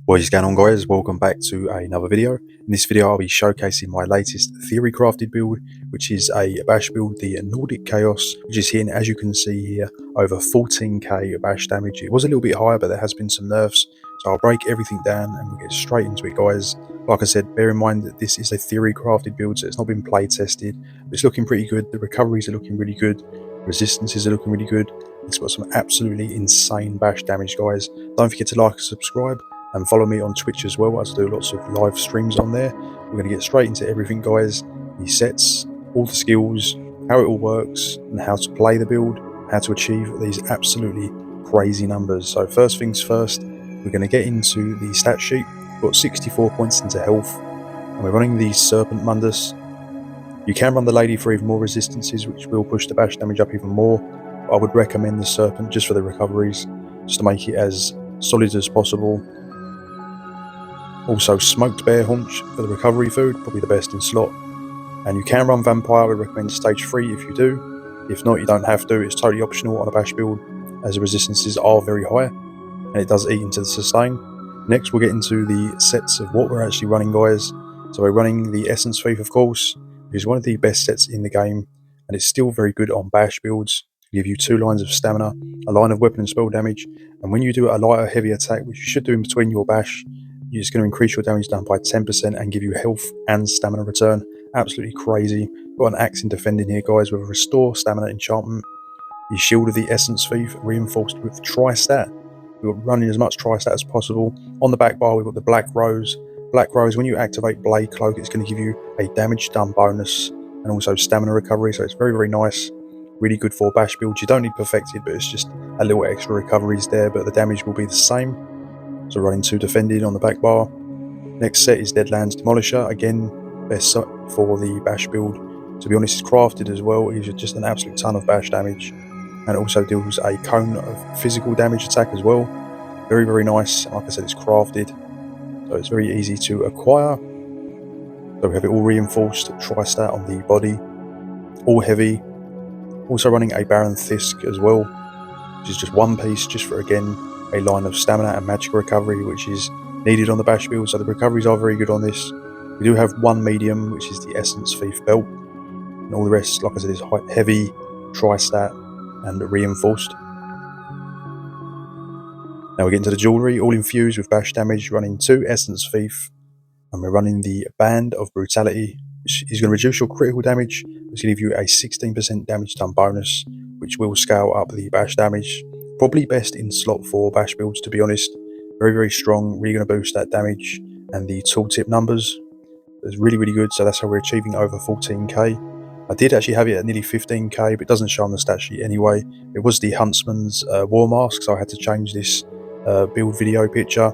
What is going on, guys? Welcome back to another video. In this video I'll be showcasing my latest theory crafted build, which is a bash build, the Nordic Chaos, which is hitting, as you can see here, over 14k bash damage. It was a little bit higher, but there has been some nerfs, so I'll break everything down and we'll get straight into it, guys. Like I said, bear in mind that this is a theory crafted build, so it's not been play tested, but it's looking pretty good. The recoveries are looking really good, resistances are looking really good. It's got some absolutely insane bash damage, guys. Don't forget to like and subscribe, and follow me on Twitch as well, as I do lots of live streams on there. We're going to get straight into everything, guys. The sets, all the skills, how it all works, and how to play the build, how to achieve these absolutely crazy numbers. So first things first, we're going to get into the stat sheet. We've got 64 points into health, and we're running the Serpent Mundus. You can run the Lady for even more resistances, which will push the bash damage up even more. But I would recommend the Serpent just for the recoveries, just to make it as solid as possible. Also, smoked bear haunch for the recovery food, probably the best in slot. And you can run vampire. We recommend stage 3 if you do. If not, you don't have to. It's totally optional on a bash build, as the resistances are very high and it does eat into the sustain. Next, we'll get into the sets of what we're actually running, guys. So we're running the Essence Thief, of course, which is one of the best sets in the game, and it's still very good on bash builds. Give you 2 lines of stamina, a line of weapon and spell damage, and when you do a lighter heavy attack, which you should do in between your bash, it's going to increase your damage down by 10% and give you health and stamina return. Absolutely crazy. Got an axe in defending here, guys, with a restore stamina enchantment. The shield of the Essence Thief reinforced with tri-stat. We've got running as much tri-stat as possible. On the back bar, we've got the Black Rose. Black Rose, when you activate Blade Cloak, it's going to give you a damage done bonus and also stamina recovery, so it's very, very nice. Really good for bash builds. You don't need perfected, but it's just a little extra recoveries there, but the damage will be the same. So running 2 defended on the back bar. Next set is Deadlands Demolisher. Again, best set for the bash build. To be honest, it's crafted as well. It's just an absolute ton of bash damage. And it also deals a cone of physical damage attack as well. Very, very nice. Like I said, it's crafted, so it's very easy to acquire. So we have it all reinforced, tri-stat on the body, all heavy. Also running a Baron Thisk as well, which is just 1 piece, just for, again, a line of stamina and magic recovery, which is needed on the bash build, so the recoveries are very good on this. We do have 1 medium, which is the Essence Thief belt, and all the rest, like I said, is heavy, tri-stat, and reinforced. Now we get into the jewellery, all infused with bash damage, running 2 Essence Thief, and we're running the Band of Brutality, which is going to reduce your critical damage, which will give you a 16% damage done bonus, which will scale up the bash damage. Probably best in slot for bash builds, to be honest. Very, very strong, really going to boost that damage and the tooltip numbers. It's really, really good, so that's how we're achieving over 14k. I did actually have it at nearly 15k, but it doesn't show on the stat sheet anyway. It was the Huntsman's War Mask, so I had to change this build video picture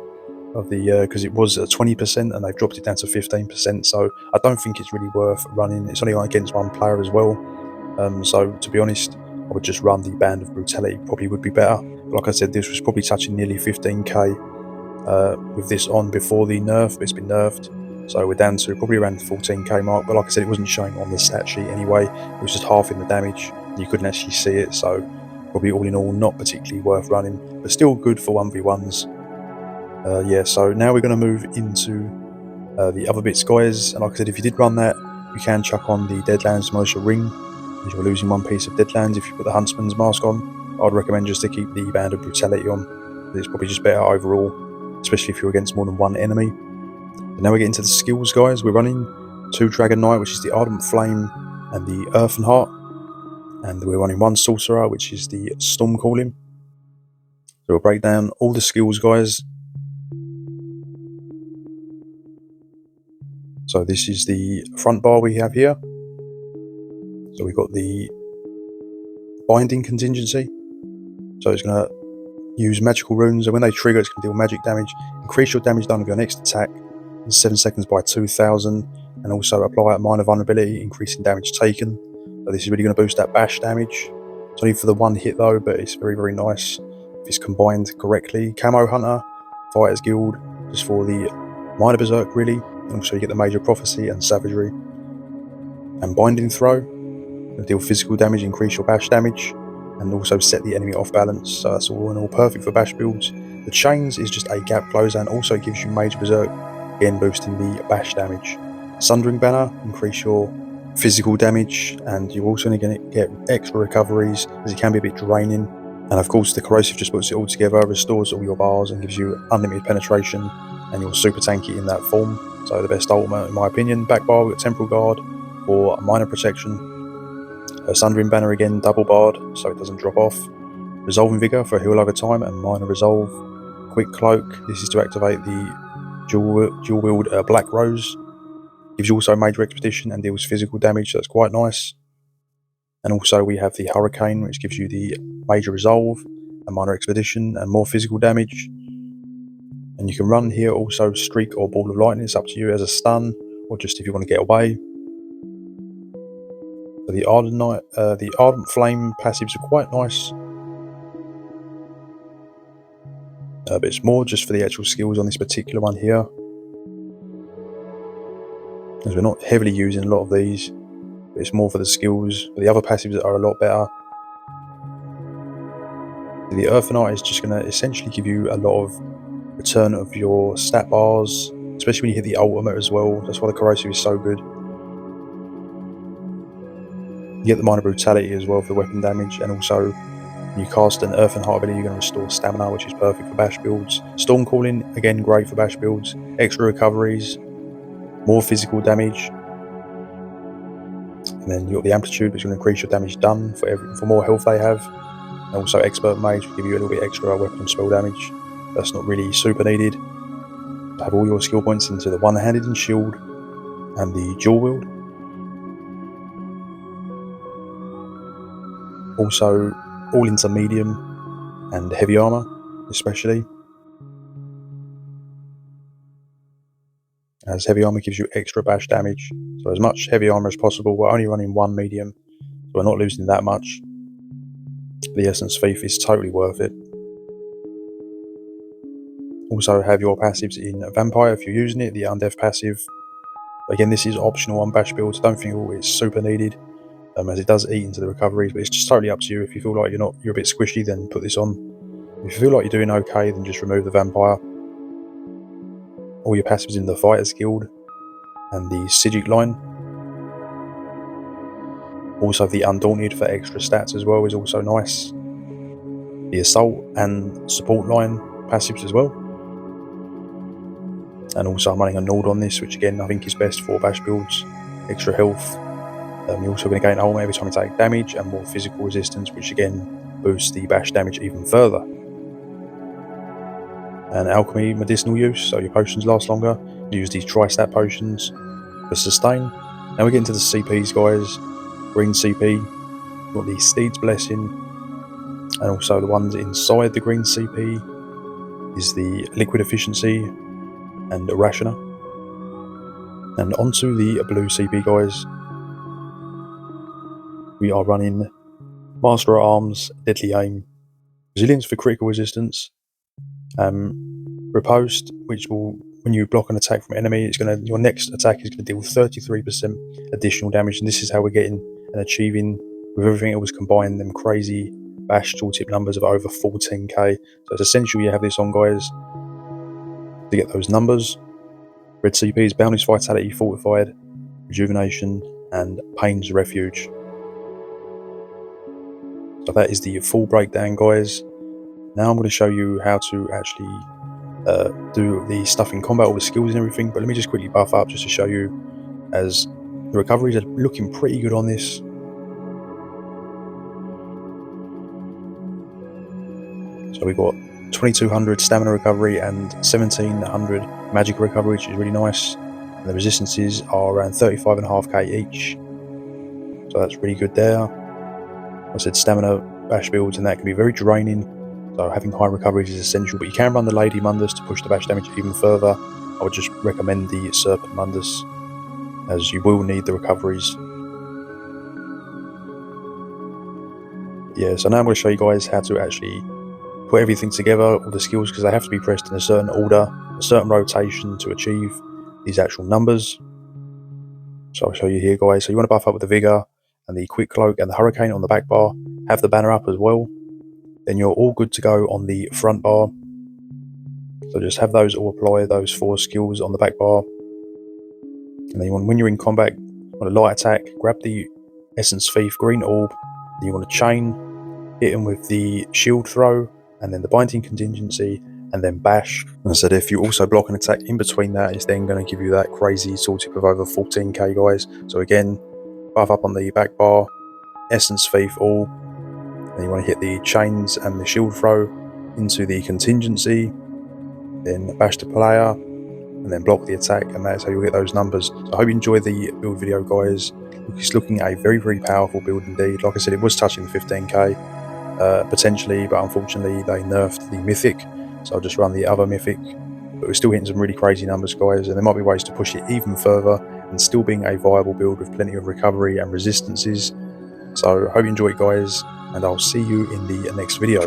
of the because it was at 20% and they've dropped it down to 15%, so I don't think it's really worth running. It's only against 1 player as well, so to be honest, I would just run the Band of Brutality, probably would be better. But like I said, this was probably touching nearly 15k with this on before the nerf, but it's been nerfed, so we're down to probably around the 14k mark. But like I said, it wasn't showing on the stat sheet anyway. It was just halving the damage, and you couldn't actually see it, so probably all in all not particularly worth running, but still good for 1v1s. Yeah, so now we're going to move into the other bits, guys, and like I said, if you did run that, you can chuck on the Deadlands Demolisher ring, as you're losing 1 piece of Deadlands if you put the Huntsman's Mask on. I'd recommend just to keep the Band of Brutality on. It's probably just better overall, especially if you're against more than 1 enemy. And now we get into the skills, guys. We're running 2 Dragon Knight, which is the Ardent Flame and the Earthen Heart, and we're running 1 Sorcerer, which is the Storm Calling. So we'll break down all the skills, guys. So this is the front bar we have here. So we've got the Binding Contingency. So it's going to use magical runes, and when they trigger, it's going to deal magic damage. Increase your damage done with your next attack in 7 seconds by 2,000, and also apply a minor vulnerability, increasing damage taken. So this is really going to boost that bash damage. It's only for the 1 hit though, but it's very, very nice if it's combined correctly. Camo Hunter, Fighters Guild, just for the minor berserk really, and also you get the Major Prophecy and Savagery. And Binding Throw, deal physical damage, increase your bash damage, and also set the enemy off balance. So that's all in all perfect for bash builds. The chains is just a gap closer and also gives you major berserk, again boosting the bash damage. Sundering banner, increase your physical damage, and you're also going to get extra recoveries as it can be a bit draining. And of course the corrosive just puts it all together, restores all your bars and gives you unlimited penetration, and you're super tanky in that form. So the best ultimate in my opinion. Back bar, we've got temporal guard for minor protection. Sundering banner again, double barred so it doesn't drop off. Resolving vigor for heal over time and minor resolve. Quick cloak, this is to activate the dual wield black rose. Gives you also major expedition and deals physical damage, so that's quite nice. And also we have the hurricane, which gives you the major resolve and minor expedition and more physical damage. And you can run here also streak or ball of lightning, it's up to you, as a stun or just if you want to get away. So the ardent flame passives are quite nice. But it's more just for the actual skills on this particular one here, as we're not heavily using a lot of these, but it's more for the skills. But the other passives are a lot better. The Earthenite is just going to essentially give you a lot of return of your stat bars, especially when you hit the ultimate as well. That's why the corrosive is so good. You get the minor brutality as well for the weapon damage, and also when you cast an Earth and Heart ability, you're going to restore stamina, which is perfect for bash builds. Storm Calling, again great for bash builds. Extra recoveries, more physical damage, and then you've got the Amplitude, which will increase your damage done for more health they have. And also Expert Mage will give you a little bit extra weapon and spell damage. That's not really super needed. Have all your skill points into the one-handed and shield and the dual wield. Also all into medium and heavy armor especially, as heavy armor gives you extra bash damage. So as much heavy armor as possible. We're only running one medium, so we're not losing that much. The Essence Thief is totally worth it. Also have your passives in Vampire if you're using it, the Undeath passive. Again, this is optional on bash builds. I don't think it's super needed, as it does eat into the recoveries, but it's just totally up to you. If you feel like you're a bit squishy, then put this on. If you feel like you're doing okay, then just remove the Vampire. All your passives in the Fighters Guild and the Sigil line. Also the Undaunted for extra stats as well is also nice. The Assault and Support line passives as well. And also I'm running a Nord on this, which again I think is best for bash builds. Extra health. You're also going to gain ultimate every time you take damage and more physical resistance, which again boosts the bash damage even further. And alchemy medicinal use, so your potions last longer. Use these tri-stat potions for sustain. Now we get into the CPs, guys. Green CP, you've got the Steed's Blessing, and also the ones inside the green CP is the Liquid Efficiency and Rationer. And onto the blue CP, guys. We are running Master at Arms, Deadly Aim, Resilience for critical resistance, Riposte, which will, when you block an attack from an enemy, your next attack is going to deal 33% additional damage, and this is how we're getting and achieving, with everything else combined, them crazy bash tooltip numbers of over 14k. So it's essential you have this on, guys, to get those numbers. Red CP is Boundless Vitality, Fortified, Rejuvenation, and Pain's Refuge. So that is the full breakdown, guys. Now I'm going to show you how to actually do the stuff in combat, all the skills and everything, but let me just quickly buff up just to show you, as the recoveries are looking pretty good on this. So we've got 2200 stamina recovery and 1700 magic recovery, which is really nice. And the resistances are around 35.5k each, so that's really good there. I said stamina bash builds, and that can be very draining, so having high recoveries is essential, but you can run the Lady Mundus to push the bash damage even further. I would just recommend the Serpent Mundus, as you will need the recoveries. Yeah, so now I'm going to show you guys how to actually put everything together, all the skills, because they have to be pressed in a certain order, a certain rotation to achieve these actual numbers. So I'll show you here, guys. So you want to buff up with the Vigor and the Quick Cloak and the Hurricane on the back bar, have the banner up as well. Then you're all good to go on the front bar. So just have those all apply, those 4 skills on the back bar. And then when you're in combat on a light attack, grab the Essence Thief green orb, then you want to chain, hit him with the shield throw, and then the binding contingency, and then bash. And I said if you also block an attack in between that, it's then going to give you that crazy Tooltip of over 14k, guys. So again, buff up on the back bar, Essence Thief orb, then you want to hit the chains and the shield throw into the contingency, then bash the player, and then block the attack, and that's how you'll get those numbers. So I hope you enjoyed the build video, guys. It's looking a very, very powerful build indeed. Like I said, it was touching the 15k potentially, but unfortunately they nerfed the mythic, so I'll just run the other mythic. But we're still hitting some really crazy numbers, guys, and there might be ways to push it even further and still being a viable build with plenty of recovery and resistances. So I hope you enjoy it, guys, and I'll see you in the next video.